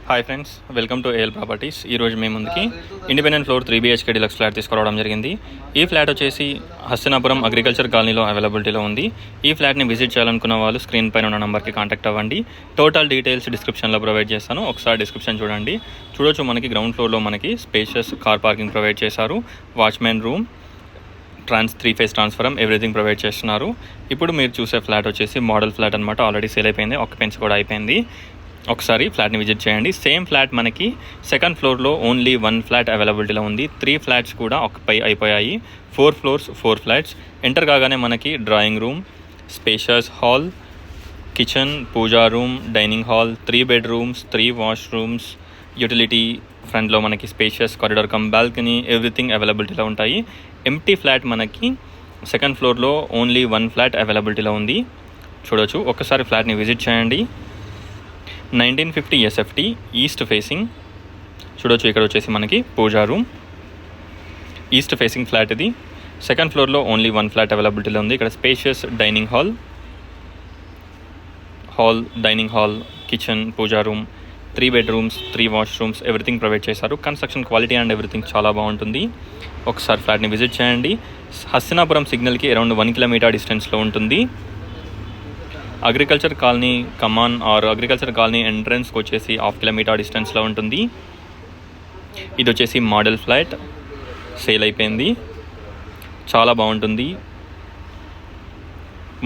Hi friends, welcome to AL properties. ఈరోజు మేము ముందుకి independent floor 3 BHK deluxe flat తీసుకురావడం జరిగింది. ఈ ఫ్లాట్ వచ్చేసి హస్తినాపురం అగ్రికల్చర్ కాలనీలో అవైలబిలిటీలో ఉంది. ఈ ఫ్లాట్ని విజిట్ చేయాలనుకున్న వాళ్ళు స్క్రీన్ పైన ఉన్న నెంబర్కి కాంటాక్ట్ అవ్వండి. టోటల్ డీటెయిల్స్ డిస్క్రిప్షన్లో ప్రొవైడ్ చేస్తాను. ఒకసారి డిస్క్రిప్షన్ చూడండి. చూడొచ్చు, మనకి గ్రౌండ్ ఫ్లోర్లో మనకి స్పేషియస్ కార్ పార్కింగ్ ప్రొవైడ్ చేశారు. Watchman room, 3 phase transformer, everything provide చేస్తున్నారు. ఇప్పుడు మీరు చూసే ఫ్లాట్ వచ్చేసి మోడల్ ఫ్లాట్ అనమాట. ఆల్రెడీ సేల్ అయిపోయింది, ఆక్యుపెన్సీ కూడా అయిపోయింది. ఒకసారి ఫ్లాట్ని విజిట్ చేయండి. సేమ్ ఫ్లాట్ మనకి సెకండ్ ఫ్లోర్లో ఓన్లీ 1 ఫ్లాట్ అవైలబిలిటీలో ఉంది. 3 ఫ్లాట్స్ కూడా ఆక్యుపై అయిపోయాయి. 4 floors 4 ఫ్లాట్స్. ఎంటర్ కాగానే మనకి drawing room, spacious hall, kitchen, puja room, dining hall, 3 bedrooms, 3 washrooms, utility, ఫ్రంట్లో మనకి spacious corridor cum balcony, everything అవైలబిలిటీలో ఉంటాయి. ఎంప్టీ ఫ్లాట్ మనకి సెకండ్ ఫ్లోర్లో ఓన్లీ 1 ఫ్లాట్ అవైలబిలిటీలో ఉంది. చూడొచ్చు, ఒక్కసారి ఫ్లాట్ని విజిట్ చేయండి. 1950 SFT ఈస్ట్ ఫేసింగ్. చూడొచ్చు, ఇక్కడ వచ్చేసి మనకి puja room, east facing flat. ఇది సెకండ్ ఫ్లోర్లో ఓన్లీ 1 ఫ్లాట్ అవైలబిలిటీలో ఉంది. ఇక్కడ spacious dining hall, dining hall, kitchen, puja room, 3 bedrooms, 3 washrooms, everything provide చేశారు. కన్స్ట్రక్షన్ క్వాలిటీ అండ్ ఎవ్రీథింగ్ చాలా బాగుంటుంది. ఒకసారి ఫ్లాట్ని విజిట్ చేయండి. హస్తినాపురం సిగ్నల్కి అరౌండ్ 1 kilometer డిస్టెన్స్లో ఉంటుంది. అగ్రికల్చర్ కాలనీ కమాన్ ఆర్ అగ్రికల్చర్ కాలనీ ఎంట్రన్స్కి వచ్చేసి 1/2 kilometer డిస్టెన్స్లో ఉంటుంది. ఇది వచ్చేసి మోడల్ ఫ్లాట్, సేల్ అయిపోయింది. చాలా బాగుంటుంది.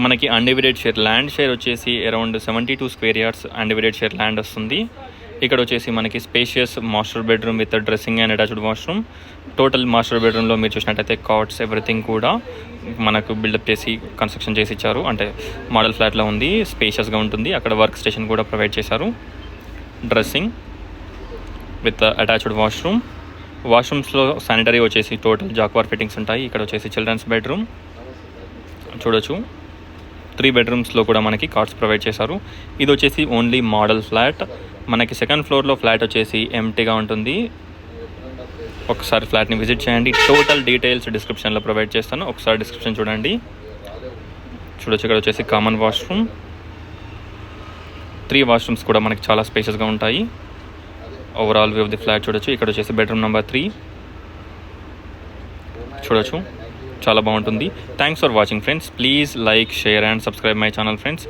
మనకి అన్డివైడెడ్ షేర్ ల్యాండ్ షేర్ వచ్చేసి around 72 square yards undivided share land వస్తుంది. ఇక్కడ వచ్చేసి మనకి spacious master bedroom with dressing and attached washroom. Total master బెడ్రూమ్లో మీరు చూసినట్టయితే కాట్స్, ఎవ్రీథింగ్ కూడా మనకు బిల్డప్ చేసి కన్స్ట్రక్షన్ చేసి ఇచ్చారు. అంటే మోడల్ ఫ్లాట్లో ఉంది, స్పేషియస్గా ఉంటుంది. అక్కడ వర్క్ స్టేషన్ కూడా ప్రొవైడ్ చేశారు. Dressing with attached washroom. వాష్రూమ్స్లో శానిటరీ వచ్చేసి టోటల్ జాక్వార్ ఫిట్టింగ్స్ ఉంటాయి. ఇక్కడ వచ్చేసి చిల్డ్రన్స్ బెడ్రూమ్. చూడొచ్చు, 3 bedroomsలో కూడా మనకి కార్డ్స్ ప్రొవైడ్ చేశారు. ఇది వచ్చేసి ఓన్లీ మోడల్ ఫ్లాట్. మనకి సెకండ్ ఫ్లోర్లో ఫ్లాట్ వచ్చేసి ఎంటీగా ఉంటుంది. ఒకసారి ఫ్లాట్ని విజిట్ చేయండి. టోటల్ డీటెయిల్స్ డిస్క్రిప్షన్లో ప్రొవైడ్ చేస్తాను. ఒకసారి డిస్క్రిప్షన్ చూడండి. చూడొచ్చు, ఇక్కడ వచ్చేసి కామన్ వాష్రూమ్, 3 washrooms కూడా మనకి చాలా స్పేషియస్గా ఉంటాయి. Overall view of the flat చూడొచ్చు. ఇక్కడ వచ్చేసి బెడ్రూమ్ నెంబర్ 3. చూడొచ్చు, చాలా బాగుంటుంది. Thanks for watching friends. Please like, share and subscribe my channel friends.